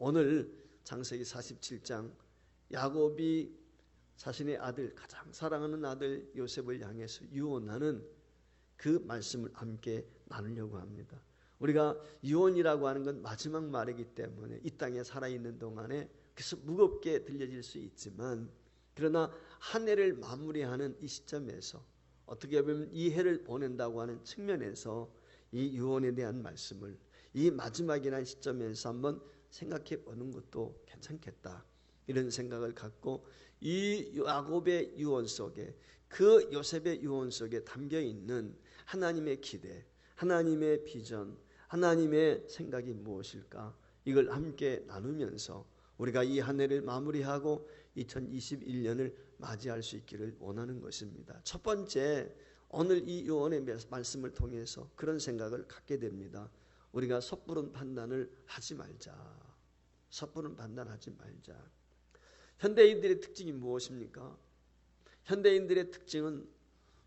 오늘 창세기 47장 야곱이 자신의 아들, 가장 사랑하는 아들 요셉을 향해서 유언하는 그 말씀을 함께 나누려고 합니다. 우리가 유언이라고 하는 건 마지막 말이기 때문에 이 땅에 살아있는 동안에 그래서 무겁게 들려질 수 있지만, 그러나 한 해를 마무리하는 이 시점에서 어떻게 보면 이 해를 보낸다고 하는 측면에서 이 유언에 대한 말씀을 이 마지막이라는 시점에서 한번 생각해 보는 것도 괜찮겠다, 이런 생각을 갖고 이 야곱의 유언 속에, 그 요셉의 유언 속에 담겨있는 하나님의 기대, 하나님의 비전, 하나님의 생각이 무엇일까, 이걸 함께 나누면서 우리가 이 한 해를 마무리하고 2021년을 맞이할 수 있기를 원하는 것입니다. 첫 번째, 오늘 이 요언의 말씀을 통해서 그런 생각을 갖게 됩니다. 우리가 섣부른 판단을 하지 말자. 섣부른 판단하지 말자. 현대인들의 특징이 무엇입니까? 현대인들의 특징은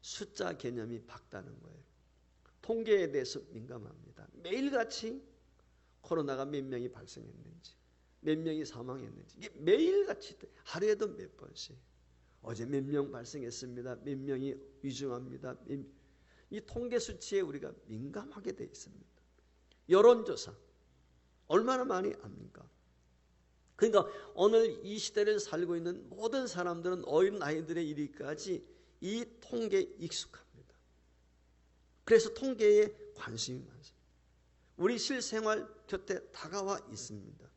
숫자 개념이 밝다는 거예요. 통계에 대해서 민감합니다. 매일같이 코로나가 몇 명이 발생했는지, 몇 명이 사망했는지, 이게 매일같이 하루에도 몇 번씩, 어제 몇 명 발생했습니다, 몇 명이 위중합니다. 이 통계 수치에 우리가 민감하게 되어 있습니다. 여론조사 얼마나 많이 압니까? 그러니까 오늘 이 시대를 살고 있는 모든 사람들은 어린 아이들의 이르기까지 이 통계에 익숙합니다. 그래서 통계에 관심이 많습니다. 우리 실생활 곁에 다가와 있습니다.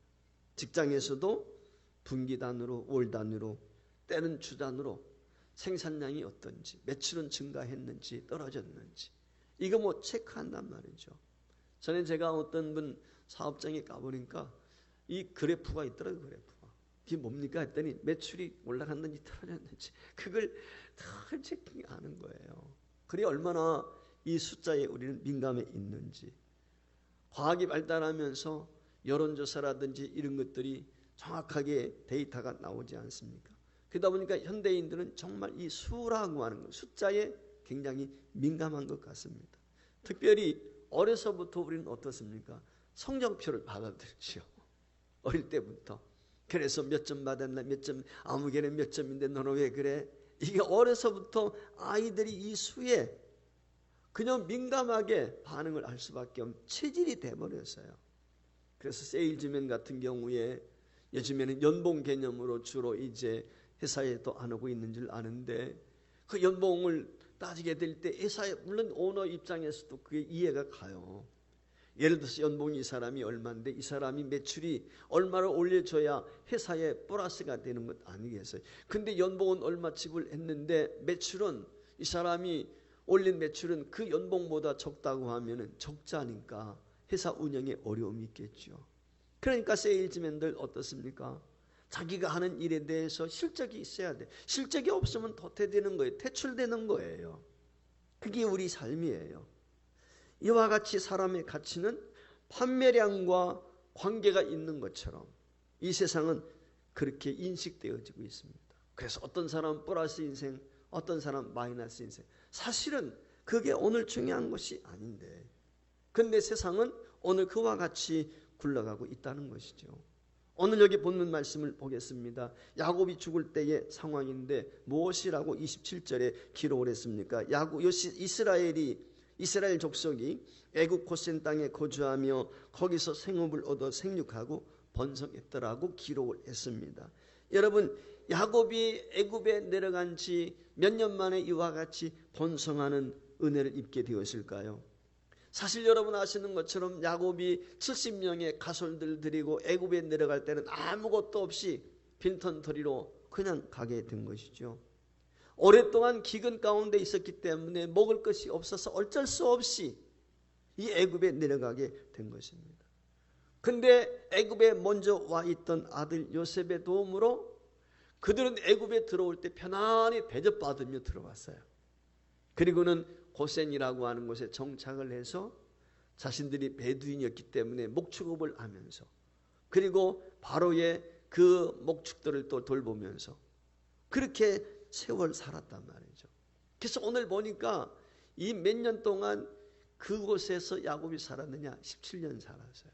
직장에서도 분기단으로, 월단으로, 때는 주단으로 생산량이 어떤지, 매출은 증가했는지 떨어졌는지, 이거 뭐 체크한단 말이죠. 전에 제가 어떤 분 사업장에 가보니까 이 그래프가 있더라고요. 그래프가 이게 뭡니까 했더니 매출이 올라갔는지 떨어졌는지 그걸 다 체킹하는 거예요. 그래 얼마나 이 숫자에 우리는 민감해 있는지. 과학이 발달하면서 여론조사라든지 이런 것들이 정확하게 데이터가 나오지 않습니까? 그러다 보니까 현대인들은 정말 이 수라고 하는 것, 숫자에 굉장히 민감한 것 같습니다. 특별히 어려서부터 우리는 어떻습니까? 성적표를 받아들죠. 어릴 때부터. 그래서 몇 점 받았나, 몇 점, 아무 개는 몇 점인데 너는 왜 그래? 이게 어려서부터 아이들이 이 수에 그냥 민감하게 반응을 할 수밖에 없는 체질이 돼버렸어요. 그래서 세일즈맨 같은 경우에 요즘에는 연봉 개념으로 주로 이제 회사에 또 안 오고 있는 줄 아는데, 그 연봉을 따지게 될 때 회사에, 물론 오너 입장에서도 그게 이해가 가요. 예를 들어서 연봉이 이 사람이 얼마인데 이 사람이 매출이 얼마를 올려줘야 회사에 플러스가 되는 것 아니겠어요? 근데 연봉은 얼마 지불했는데 매출은 이 사람이 올린 매출은 그 연봉보다 적다고 하면은 적자니까 회사 운영에 어려움이 있겠죠. 그러니까 세일즈맨들 어떻습니까? 자기가 하는 일에 대해서 실적이 있어야 돼. 실적이 없으면 도태되는 거예요. 퇴출되는 거예요. 그게 우리 삶이에요. 이와 같이 사람의 가치는 판매량과 관계가 있는 것처럼 이 세상은 그렇게 인식되어지고 있습니다. 그래서 어떤 사람은 플러스 인생, 어떤 사람은 마이너스 인생. 사실은 그게 오늘 중요한 것이 아닌데, 근데 세상은 오늘 그와 같이 굴러가고 있다는 것이죠. 오늘 여기 본문 말씀을 보겠습니다. 야곱이 죽을 때의 상황인데 무엇이라고 27절에 기록을 했습니까? 이스라엘 족속이 애굽 고센 땅에 거주하며 거기서 생업을 얻어 생육하고 번성했더라고 기록을 했습니다. 여러분, 야곱이 애굽에 내려간 지 몇 년 만에 이와 같이 번성하는 은혜를 입게 되었을까요? 사실 여러분 아시는 것처럼 야곱이 70명의 가솔들 데리고 애굽에 내려갈 때는 아무것도 없이 빈턴터리로 그냥 가게 된 것이죠. 오랫동안 기근 가운데 있었기 때문에 먹을 것이 없어서 어쩔 수 없이 이 애굽에 내려가게 된 것입니다. 근데 애굽에 먼저 와 있던 아들 요셉의 도움으로 그들은 애굽에 들어올 때 편안히 대접받으며 들어왔어요. 그리고는 고센이라고 하는 곳에 정착을 해서 자신들이 베두인이었기 때문에 목축업을 하면서, 그리고 바로의 그 목축들을 또 돌보면서 그렇게 세월 살았단 말이죠. 그래서 오늘 보니까 이 몇 년 동안 그곳에서 야곱이 살았느냐? 17년 살았어요.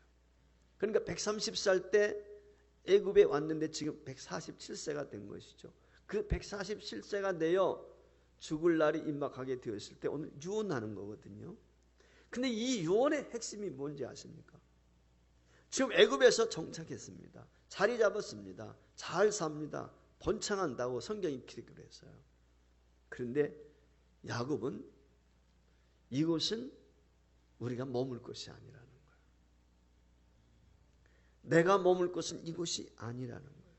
그러니까 130살 때 애굽에 왔는데 지금 147세가 된 것이죠. 그 147세가 되어 죽을 날이 임박하게 되었을 때 오늘 유언하는 거거든요. 근데 이 유언의 핵심이 뭔지 아십니까? 지금 애굽에서 정착했습니다. 자리 잡았습니다. 잘 삽니다. 번창한다고 성경이 기록을 했어요. 그런데 야곱은 이곳은 우리가 머물 곳이 아니라는 거예요. 내가 머물 곳은 이곳이 아니라는 거예요.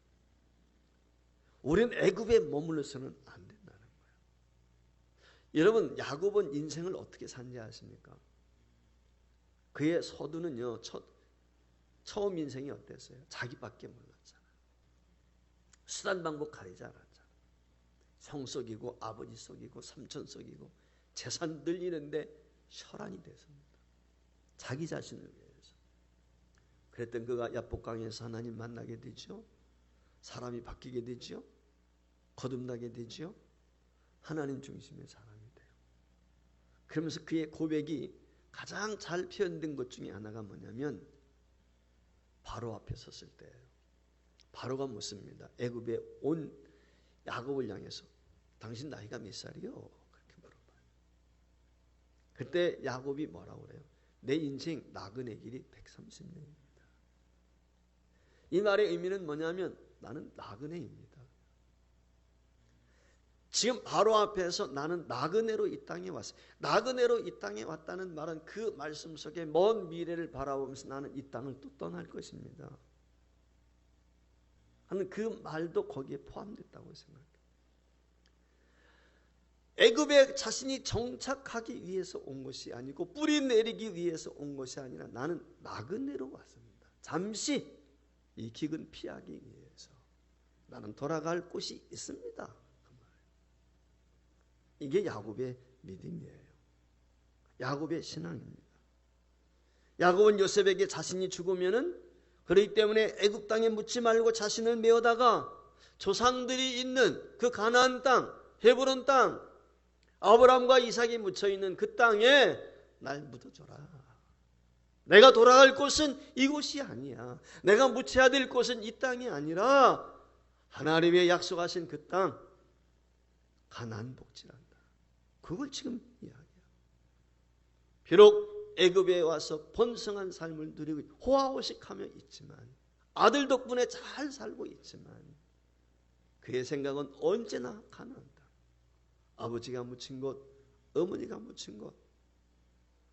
우리는 애굽에 머물러서는 안 된다는 거예요. 여러분, 야곱은 인생을 어떻게 산지 아십니까? 그의 서두는요, 처음 인생이 어땠어요? 자기밖에 몰랐잖아요. 수단 방법 가리지 않았잖아요. 형 속이고 아버지 속이고 삼촌 속이고 재산 들리는데 혈안이 됐습니다. 자기 자신을 위해서. 그랬던 그가 야복강에서 하나님 만나게 되죠. 사람이 바뀌게 되죠. 거듭나게 되죠. 하나님 중심의 사람이 돼요. 그러면서 그의 고백이 가장 잘 표현된 것 중에 하나가 뭐냐면 바로 앞에 섰을 때예요. 바로가 묻습니다. 애굽에 온 야곱을 향해서 당신 나이가 몇 살이요? 그렇게 물어봐요. 그때 야곱이 뭐라고 그래요? 내 인생 나그네 길이 130년입니다. 이 말의 의미는 뭐냐면 나는 나그네입니다. 지금 바로 앞에서 나는 나그네로 이 땅에 왔어요. 나그네로 이 땅에 왔다는 말은 그 말씀 속에 먼 미래를 바라보면서 나는 이 땅을 또 떠날 것입니다. 하는 그 말도 거기에 포함됐다고 생각해요. 애굽에 자신이 정착하기 위해서 온 것이 아니고 뿌리 내리기 위해서 온 것이 아니라 나는 나그네로 왔습니다. 잠시 이 기근 피하기 위해서 나는 돌아갈 곳이 있습니다. 이게 야곱의 믿음이에요. 야곱의 신앙입니다. 야곱은 요셉에게 자신이 죽으면은 그렇기 때문에 애굽 땅에 묻지 말고 자신을 메어다가 조상들이 있는 그 가나안 땅, 헤브론 땅, 아브라함과 이삭이 묻혀 있는 그 땅에 날 묻어줘라. 내가 돌아갈 곳은 이곳이 아니야. 내가 묻혀야 될 곳은 이 땅이 아니라 하나님의 약속하신 그 땅, 가나안 복지란다. 그걸 지금 이야기해요. 비록 애굽에 와서 번성한 삶을 누리고 호화호식하며 있지만 아들 덕분에 잘 살고 있지만 그의 생각은 언제나 가나안 땅. 아버지가 묻힌 곳, 어머니가 묻힌 곳,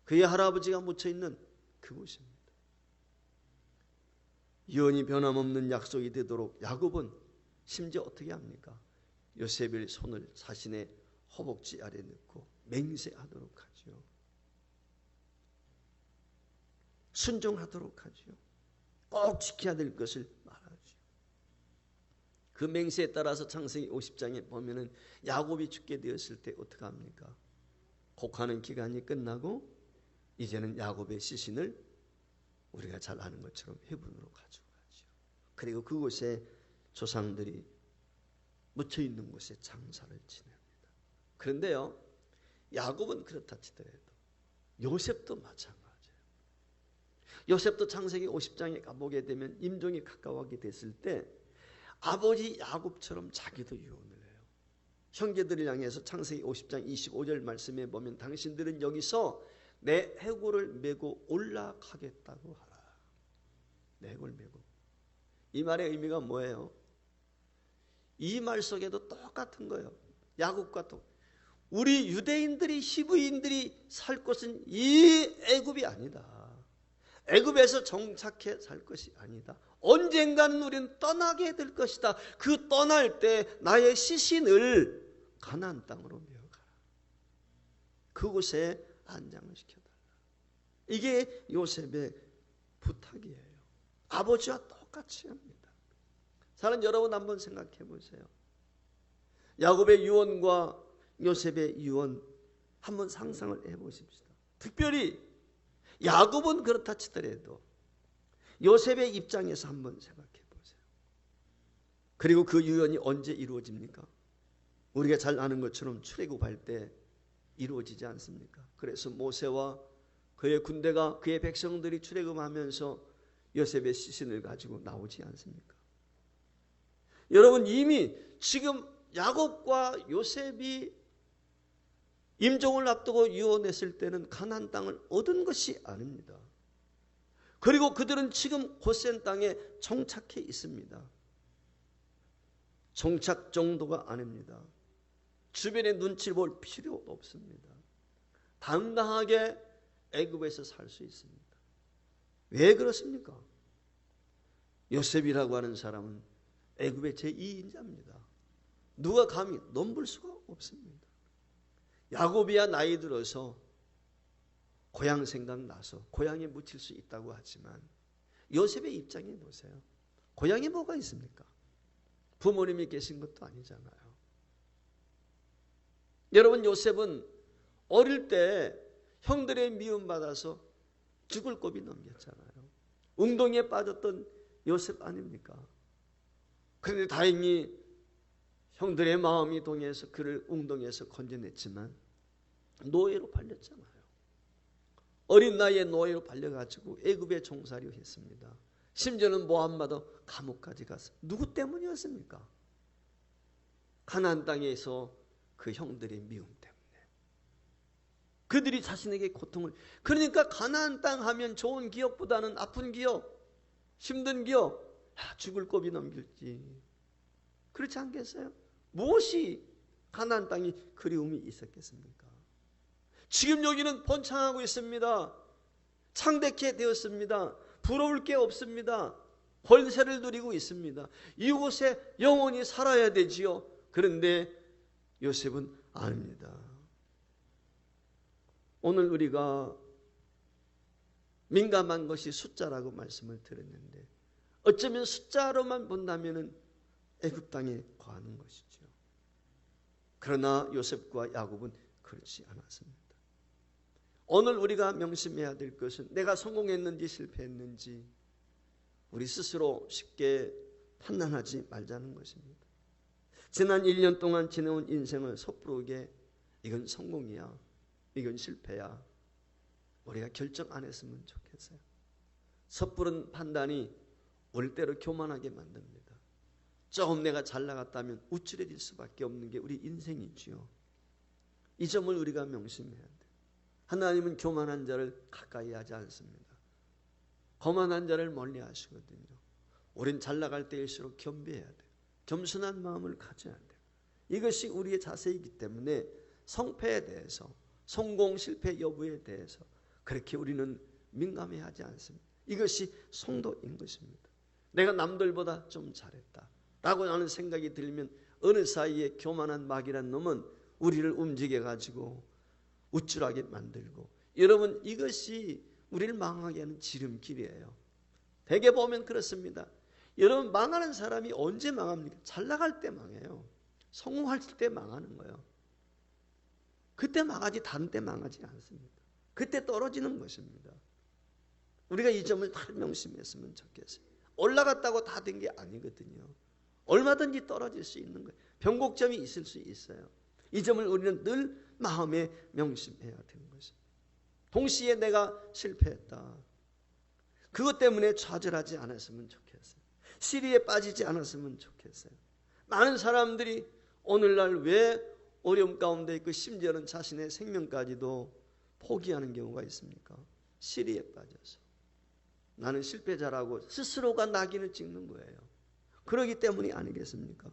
그의 할아버지가 묻혀 있는 그곳입니다. 유언이 변함없는 약속이 되도록 야곱은 심지어 어떻게 합니까? 요셉의 손을 자신의 허벅지 아래 넣고 맹세하도록 하죠. 순종하도록 하죠. 꼭 지켜야 될 것을 말하죠. 그 맹세에 따라서 창세기 50장에 보면은 야곱이 죽게 되었을 때 어떻게 합니까? 곡하는 기간이 끝나고 이제는 야곱의 시신을 우리가 잘 아는 것처럼 헤브론으로 가지고 가죠. 그리고 그곳에 조상들이 묻혀 있는 곳에 장사를 지냅니다. 그런데요, 야곱은 그렇다 치더라도 요셉도 마찬가지예요. 요셉도 창세기 50장에 가보게 되면 임종이 가까워하게 됐을 때 아버지 야곱처럼 자기도 유언을 해요. 형제들을 향해서 창세기 50장 25절 말씀에 보면 당신들은 여기서 내 해골을 메고 올라가겠다고 하라. 내 해골을 메고. 이 말의 의미가 뭐예요? 이 말 속에도 똑같은 거예요. 야곱과 똑같아요. 우리 유대인들이 히브리인들이 살 곳은 이 애굽이 아니다. 애굽에서 정착해 살 것이 아니다. 언젠가는 우리는 떠나게 될 것이다. 그 떠날 때 나의 시신을 가나안 땅으로 메어가라. 그곳에 안장을 시켜달라. 이게 요셉의 부탁이에요. 아버지와 똑같이 합니다. 사는 여러분 한번 생각해 보세요. 야곱의 유언과 요셉의 유언 한번 상상을 해보십시다. 특별히 야곱은 그렇다 치더라도 요셉의 입장에서 한번 생각해 보세요. 그리고 그 유언이 언제 이루어집니까? 우리가 잘 아는 것처럼 출애굽할 때 이루어지지 않습니까? 그래서 모세와 그의 군대가 그의 백성들이 출애굽하면서 요셉의 시신을 가지고 나오지 않습니까? 여러분, 이미 지금 야곱과 요셉이 임종을 앞두고 유언했을 때는 가나안 땅을 얻은 것이 아닙니다. 그리고 그들은 지금 고센 땅에 정착해 있습니다. 정착 정도가 아닙니다. 주변의 눈치를 볼 필요도 없습니다. 당당하게 애굽에서 살 수 있습니다. 왜 그렇습니까? 요셉이라고 하는 사람은 애굽의 제2인자입니다. 누가 감히 넘볼 수가 없습니다. 야곱이야 나이 들어서 고향 생각나서 고향에 묻힐 수 있다고 하지만 요셉의 입장에 보세요. 고향에 뭐가 있습니까? 부모님이 계신 것도 아니잖아요. 여러분, 요셉은 어릴 때 형들의 미움받아서 죽을 고비 넘겼잖아요. 웅덩이에 빠졌던 요셉 아닙니까? 그런데 다행히 형들의 마음이 동해서 그를 웅덩이에서 건져냈지만 노예로 팔렸잖아요. 어린 나이에 노예로 팔려가지고 애굽에 종살이 했습니다. 심지어는 모함마도 감옥까지 갔습니다. 누구 때문이었습니까? 가나안 땅에서 그 형들의 미움 때문에. 그들이 자신에게 고통을, 그러니까 가나안 땅 하면 좋은 기억보다는 아픈 기억, 힘든 기억, 죽을 고비 넘길지. 그렇지 않겠어요? 무엇이 가나안 땅이 그리움이 있었겠습니까? 지금 여기는 번창하고 있습니다. 창대케 되었습니다. 부러울 게 없습니다. 권세를 누리고 있습니다. 이곳에 영원히 살아야 되지요. 그런데 요셉은 아닙니다. 오늘 우리가 민감한 것이 숫자라고 말씀을 드렸는데 어쩌면 숫자로만 본다면 애굽 땅에 거하는 것이죠. 그러나 요셉과 야곱은 그렇지 않았습니다. 오늘 우리가 명심해야 될 것은 내가 성공했는지 실패했는지 우리 스스로 쉽게 판단하지 말자는 것입니다. 지난 1년 동안 지내온 인생을 섣부르게 이건 성공이야, 이건 실패야, 우리가 결정 안 했으면 좋겠어요. 섣부른 판단이 올 대로 교만하게 만듭니다. 조금 내가 잘 나갔다면 우쭐해질 수밖에 없는 게 우리 인생이지요. 이 점을 우리가 명심해야 돼요. 하나님은 교만한 자를 가까이 하지 않습니다. 거만한 자를 멀리 하시거든요. 우린 잘 나갈 때일수록 겸비해야 돼요. 겸손한 마음을 가져야 돼요. 이것이 우리의 자세이기 때문에 성패에 대해서, 성공 실패 여부에 대해서 그렇게 우리는 민감해하지 않습니다. 이것이 성도인 것입니다. 내가 남들보다 좀 잘했다 라고 하는 생각이 들면 어느 사이에 교만한 마귀란 놈은 우리를 움직여가지고 우쭐하게 만들고, 여러분 이것이 우리를 망하게 하는 지름길이에요. 대개 보면 그렇습니다. 여러분, 망하는 사람이 언제 망합니까? 잘 나갈 때 망해요. 성공할 때 망하는 거예요. 그때 망하지 다른 때 망하지 않습니다. 그때 떨어지는 것입니다. 우리가 이 점을 잘 명심했으면 좋겠어요. 올라갔다고 다 된 게 아니거든요. 얼마든지 떨어질 수 있는 거예요. 변곡점이 있을 수 있어요. 이 점을 우리는 늘 마음에 명심해야 되는 것입니다. 동시에 내가 실패했다, 그것 때문에 좌절하지 않았으면 좋겠어요. 시리에 빠지지 않았으면 좋겠어요. 많은 사람들이 오늘날 왜 어려움 가운데 있고 심지어는 자신의 생명까지도 포기하는 경우가 있습니까? 시리에 빠져서 나는 실패자라고 스스로가 낙인을 찍는 거예요. 그러기 때문이 아니겠습니까?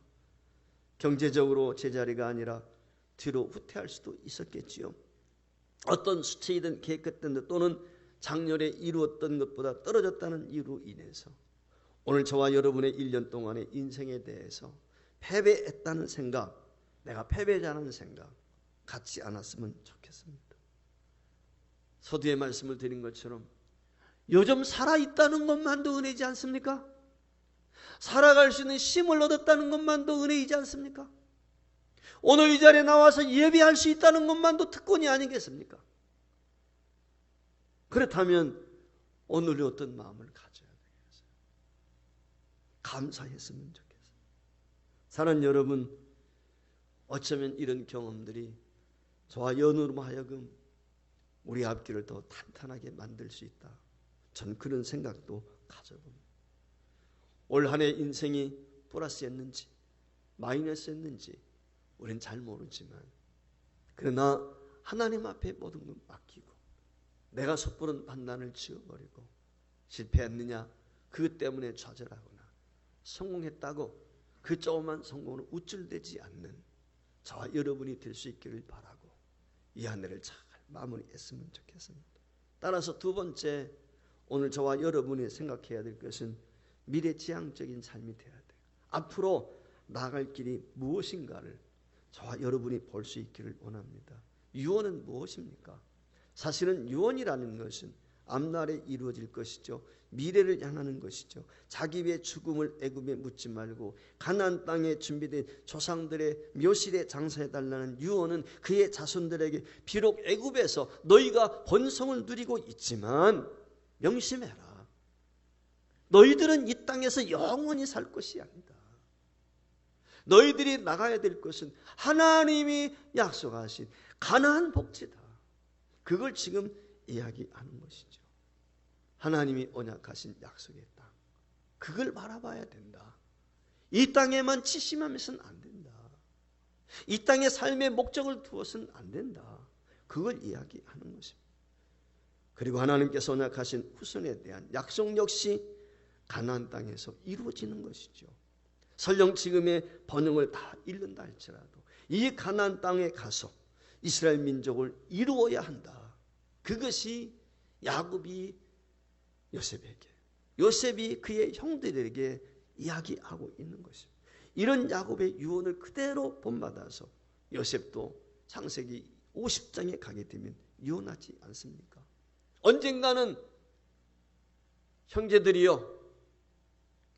경제적으로 제자리가 아니라 뒤로 후퇴할 수도 있었겠지요. 어떤 수치이든 계획했던 것 또는 작년에 이루었던 것보다 떨어졌다는 이유로 인해서 오늘 저와 여러분의 1년 동안의 인생에 대해서 패배했다는 생각, 내가 패배자라는 생각 갖지 않았으면 좋겠습니다. 서두에 말씀을 드린 것처럼 요즘 살아있다는 것만도 은혜이지 않습니까? 살아갈 수 있는 힘을 얻었다는 것만도 은혜이지 않습니까? 오늘 이 자리에 나와서 예배할 수 있다는 것만도 특권이 아니겠습니까? 그렇다면 오늘의 어떤 마음을 가져야 되겠어요? 감사했으면 좋겠어요. 사랑하는 여러분, 어쩌면 이런 경험들이 저와 연우로 하여금 우리 앞길을 더 탄탄하게 만들 수 있다, 전 그런 생각도 가져봅니다. 올 한 해 인생이 플러스였는지 마이너스였는지 우리는 잘 모르지만, 그러나 하나님 앞에 모든 걸 맡기고 내가 섣부른 판단을 지워버리고 실패했느냐 그것 때문에 좌절하거나 성공했다고 그 조그만 성공으로 우쭐대지 않는 저와 여러분이 될 수 있기를 바라고 이 한 해를 잘 마무리했으면 좋겠습니다. 따라서 두 번째, 오늘 저와 여러분이 생각해야 될 것은 미래지향적인 삶이 되어야 돼요. 앞으로 나아갈 길이 무엇인가를 저와 여러분이 볼 수 있기를 원합니다. 유언은 무엇입니까? 사실은 유언이라는 것은 앞날에 이루어질 것이죠. 미래를 향하는 것이죠. 자기 위해 죽음을 애굽에 묻지 말고 가나안 땅에 준비된 조상들의 묘실에 장사해달라는 유언은 그의 자손들에게 비록 애굽에서 너희가 번성을 누리고 있지만 명심해라. 너희들은 이 땅에서 영원히 살 것이 아니다. 너희들이 나가야 될 것은 하나님이 약속하신 가나안 복지다. 그걸 지금 이야기하는 것이죠. 하나님이 언약하신 약속의 땅, 그걸 바라봐야 된다. 이 땅에만 치심하면서는 안 된다. 이 땅에 삶의 목적을 두어서는 안 된다. 그걸 이야기하는 것입니다. 그리고 하나님께서 언약하신 후손에 대한 약속 역시 가나안 땅에서 이루어지는 것이죠. 설령 지금의 번영을 다 잃는다 할지라도 이 가나안 땅에 가서 이스라엘 민족을 이루어야 한다. 그것이 야곱이 요셉에게, 요셉이 그의 형들에게 이야기하고 있는 것입니다. 이런 야곱의 유언을 그대로 본받아서 요셉도 창세기 50장에 가게 되면 유언하지 않습니까? 언젠가는 형제들이여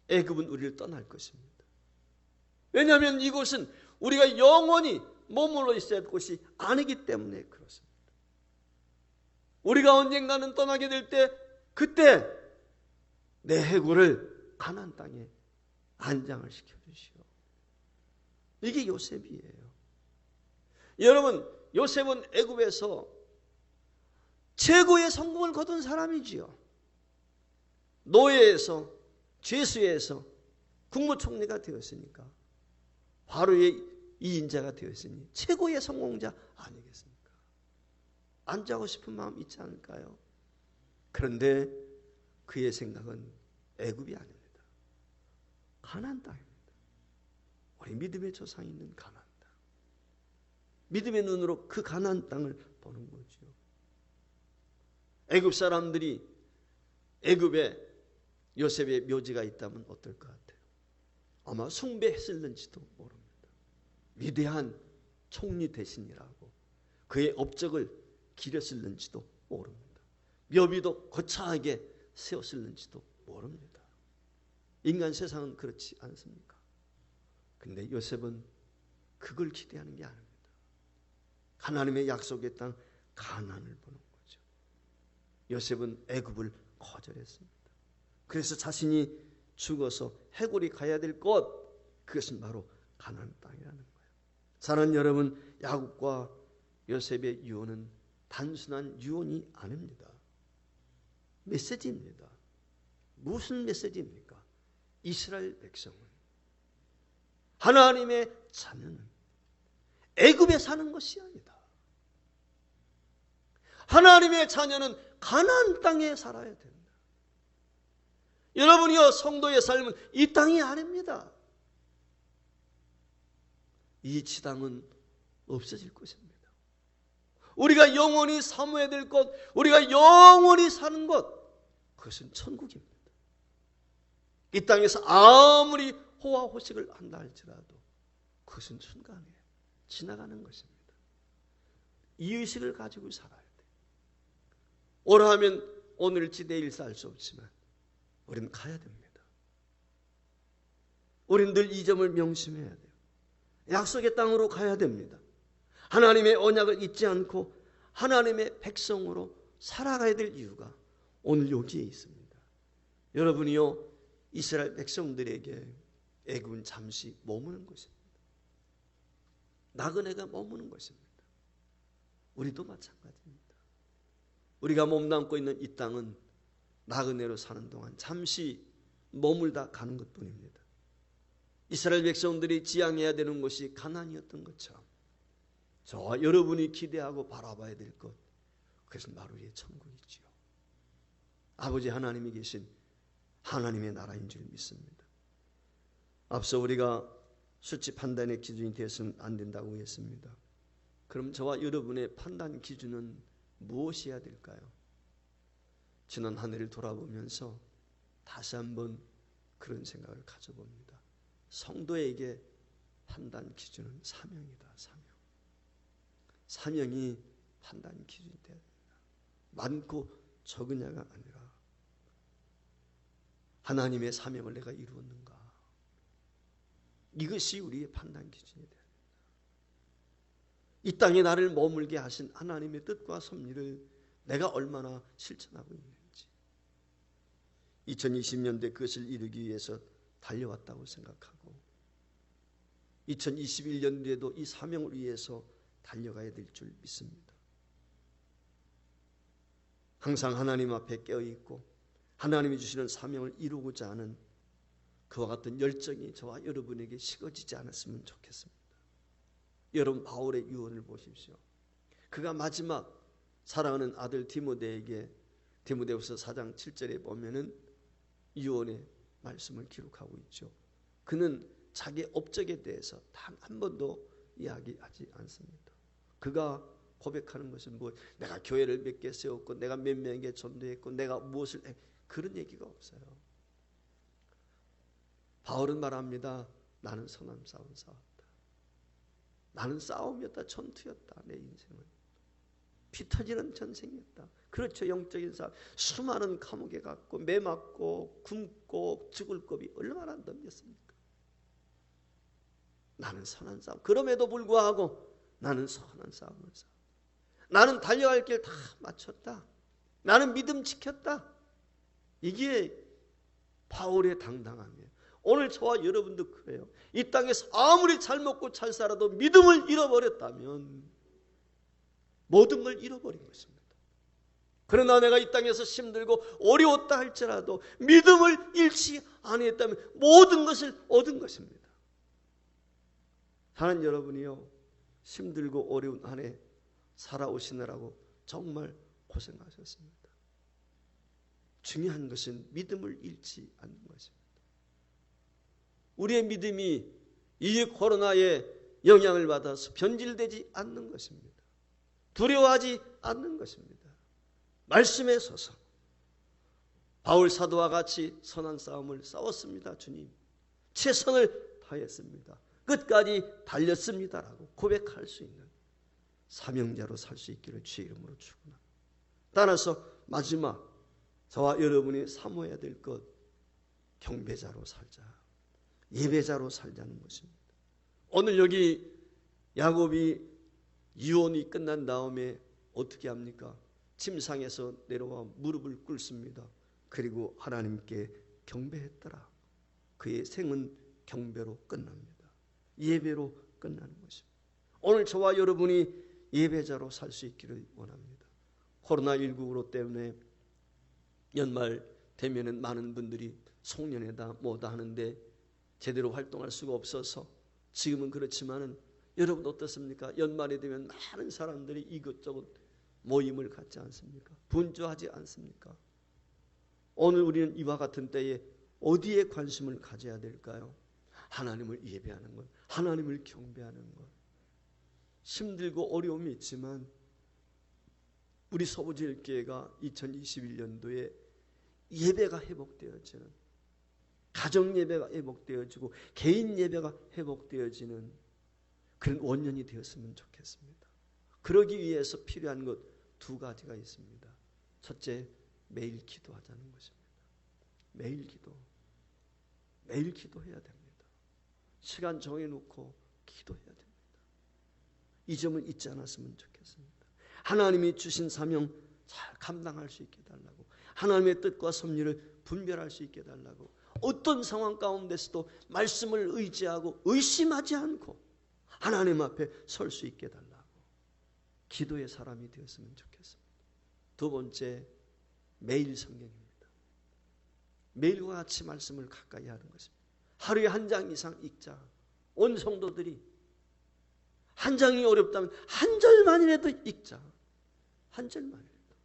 애굽은 우리를 떠날 것입니다. 왜냐하면 이곳은 우리가 영원히 머물러 있어야 할 곳이 아니기 때문에 그렇습니다. 우리가 언젠가는 떠나게 될 때 그때 내 해골을 가나안 땅에 안장을 시켜주시오. 이게 요셉이에요. 여러분, 요셉은 애굽에서 최고의 성공을 거둔 사람이지요. 노예에서 죄수에서 국무총리가 되었으니까 바로의 이 인자가 되었으니 최고의 성공자 아니겠습니까? 앉아고 싶은 마음 있지 않을까요? 그런데 그의 생각은 애굽이 아닙니다. 가나안 땅입니다. 우리 믿음의 조상이 있는 가나안 땅. 믿음의 눈으로 그 가나안 땅을 보는 거죠. 애굽 사람들이 애굽에 요셉의 묘지가 있다면 어떨 것 같아요? 아마 숭배했을는지도 모릅니다. 위대한 총리 대신이라고 그의 업적을 기렸을는지도 모릅니다. 묘비도 거창하게 세웠을는지도 모릅니다. 인간 세상은 그렇지 않습니까? 근데 요셉은 그걸 기대하는 게 아닙니다. 하나님의 약속의 땅 가나안을 보는 거죠. 요셉은 애굽을 거절했습니다. 그래서 자신이 죽어서 해골이 가야 될 곳, 그것은 바로 가나안 땅이라는 거예요. 사랑하는 여러분, 야곱과 요셉의 유언은 단순한 유언이 아닙니다. 메시지입니다. 무슨 메시지입니까? 이스라엘 백성은, 하나님의 자녀는 애굽에 사는 것이 아니다. 하나님의 자녀는 가나안 땅에 살아야 된다. 여러분이요, 성도의 삶은 이 땅이 아닙니다. 이 지당은 없어질 것입니다. 우리가 영원히 사모해야 될 것, 우리가 영원히 사는 것, 그것은 천국입니다. 이 땅에서 아무리 호화호식을 한다 할지라도 그것은 순간에 지나가는 것입니다. 이 의식을 가지고 살아야 돼요. 오라 하면 오늘일지 내일일지 알 수 없지만 우리는 가야 됩니다. 우리는 늘 이 점을 명심해야 돼요. 약속의 땅으로 가야 됩니다. 하나님의 언약을 잊지 않고 하나님의 백성으로 살아가야 될 이유가 오늘 여기에 있습니다. 여러분이요, 이스라엘 백성들에게 애굽은 잠시 머무는 것입니다. 나그네가 머무는 것입니다. 우리도 마찬가지입니다. 우리가 몸담고 있는 이 땅은 나그네로 사는 동안 잠시 머물다 가는 것뿐입니다. 이스라엘 백성들이 지향해야 되는 것이 가나안이었던 것처럼 저와 여러분이 기대하고 바라봐야 될 것, 그것은 바로 우리의 천국이지요. 아버지 하나님이 계신 하나님의 나라인 줄 믿습니다. 앞서 우리가 수치 판단의 기준이 되어서는 안 된다고 했습니다. 그럼 저와 여러분의 판단 기준은 무엇이어야 될까요? 지난 한 해를 돌아보면서 다시 한번 그런 생각을 가져봅니다. 성도에게 판단 기준은 사명이다. 사명이 판단 기준이 되어야 된다. 많고 적으냐가 아니라 하나님의 사명을 내가 이루었는가, 이것이 우리의 판단 기준이 되어야 된다. 이 땅에 나를 머물게 하신 하나님의 뜻과 섭리를 내가 얼마나 실천하고 있는지, 2020년도에 그것을 이루기 위해서 달려왔다고 생각하고 2021년도에도 이 사명을 위해서 달려가야 될 줄 믿습니다. 항상 하나님 앞에 깨어있고 하나님이 주시는 사명을 이루고자 하는 그와 같은 열정이 저와 여러분에게 식어지지 않았으면 좋겠습니다. 여러분 바울의 유언을 보십시오. 그가 마지막 사랑하는 아들 디모데에게 디모데후서 4장 7절에 보면은 유언의 말씀을 기록하고 있죠. 그는 자기 업적에 대해서 단 한 번도 이야기하지 않습니다. 그가 고백하는 것은 뭐 내가 교회를 몇 개 세웠고 내가 몇 명에게 전도했고 내가 무엇을 해, 그런 얘기가 없어요. 바울은 말합니다. 나는 선한 싸움 싸웠다. 나는 싸움이었다. 전투였다. 내 인생은 피 터지는 전쟁이었다. 그렇죠. 영적인 싸움. 수많은 감옥에 갔고 매 맞고 굶고 죽을 겁이 얼마나 넘겼습니까? 나는 선한 싸움. 그럼에도 불구하고 나는 선한 싸움을 싸워. 나는 달려갈 길 다 마쳤다. 나는 믿음 지켰다. 이게 바울의 당당함이에요. 오늘 저와 여러분도 그래요. 이 땅에서 아무리 잘 먹고 잘 살아도 믿음을 잃어버렸다면 모든 걸 잃어버린 것입니다. 그러나 내가 이 땅에서 힘들고 어려웠다 할지라도 믿음을 잃지 아니했다면 모든 것을 얻은 것입니다. 사는 여러분이요, 힘들고 어려운 한 해 살아오시느라고 정말 고생하셨습니다. 중요한 것은 믿음을 잃지 않는 것입니다. 우리의 믿음이 이 코로나의 영향을 받아서 변질되지 않는 것입니다. 두려워하지 않는 것입니다. 말씀에 서서 바울 사도와 같이 선한 싸움을 싸웠습니다. 주님, 최선을 다했습니다. 끝까지 달렸습니다라고 고백할 수 있는 사명자로 살 수 있기를 주의 이름으로 축원합니다. 따라서 마지막 저와 여러분이 사모해야 될 것, 경배자로 살자, 예배자로 살자는 것입니다. 오늘 여기 야곱이 유언이 끝난 다음에 어떻게 합니까? 침상에서 내려와 무릎을 꿇습니다. 그리고 하나님께 경배했더라. 그의 생은 경배로 끝납니다. 예배로 끝나는 것입니다. 오늘 저와 여러분이 예배자로 살 수 있기를 원합니다. 코로나19로 때문에 연말 되면은 많은 분들이 송년회다 뭐다 하는데 제대로 활동할 수가 없어서 지금은 그렇지만은 여러분 어떻습니까? 연말이 되면 많은 사람들이 이것저것 모임을 갖지 않습니까? 분주하지 않습니까? 오늘 우리는 이와 같은 때에 어디에 관심을 가져야 될까요? 하나님을 예배하는 것, 하나님을 경배하는 것. 힘들고 어려움이 있지만 우리 서부제일교회가 2021년도에 예배가 회복되어지는, 가정 예배가 회복되어지고 개인 예배가 회복되어지는 그런 원년이 되었으면 좋겠습니다. 그러기 위해서 필요한 것 두 가지가 있습니다. 첫째, 매일 기도하자는 것입니다. 매일 기도해야 됩니다. 시간 정해놓고 기도해야 됩니다. 이 점을 잊지 않았으면 좋겠습니다. 하나님이 주신 사명 잘 감당할 수 있게 해달라고, 하나님의 뜻과 섭리를 분별할 수 있게 해달라고, 어떤 상황 가운데서도 말씀을 의지하고 의심하지 않고 하나님 앞에 설 수 있게 해달라고, 기도의 사람이 되었으면 좋겠습니다. 두 번째, 매일 성경입니다. 매일과 같이 말씀을 가까이 하는 것입니다. 하루에 한 장 이상 읽자. 온 성도들이 한 장이 어렵다면 한 절만이라도 읽자. 한 절만이라도.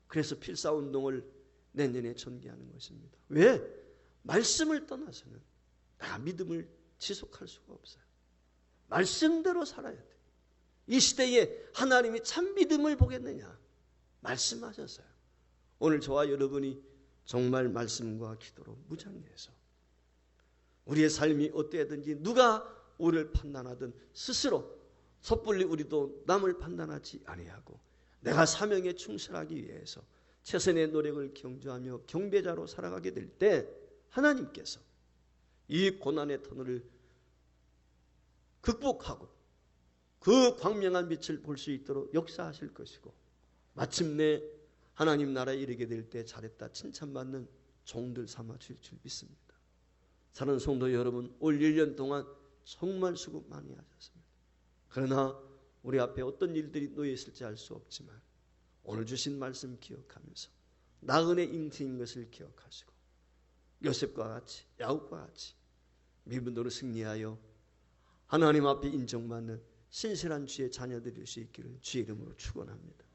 그래서 필사운동을 내년에 전개하는 것입니다. 왜? 말씀을 떠나서는 내가 믿음을 지속할 수가 없어요. 말씀대로 살아야 돼. 이 시대에 하나님이 참 믿음을 보겠느냐? 말씀하셨어요. 오늘 저와 여러분이 정말 말씀과 기도로 무장해서 우리의 삶이 어떠하든지 누가 우리를 판단하든 스스로 섣불리 우리도 남을 판단하지 아니하고 내가 사명에 충실하기 위해서 최선의 노력을 경주하며 경배자로 살아가게 될 때 하나님께서 이 고난의 터널을 극복하고 그 광명한 빛을 볼 수 있도록 역사하실 것이고 마침내 하나님 나라에 이르게 될 때 잘했다 칭찬받는 종들 삼아 주실 줄 믿습니다. 사랑하는 성도 여러분, 올 1년 동안 정말 수고 많이 하셨습니다. 그러나 우리 앞에 어떤 일들이 놓여 있을지 알 수 없지만 오늘 주신 말씀 기억하면서 나그네 인생인 것을 기억하시고 요셉과 같이 야곱과 같이 믿음으로 승리하여 하나님 앞에 인정받는 신실한 주의 자녀들일 수 있기를 주의 이름으로 축원합니다.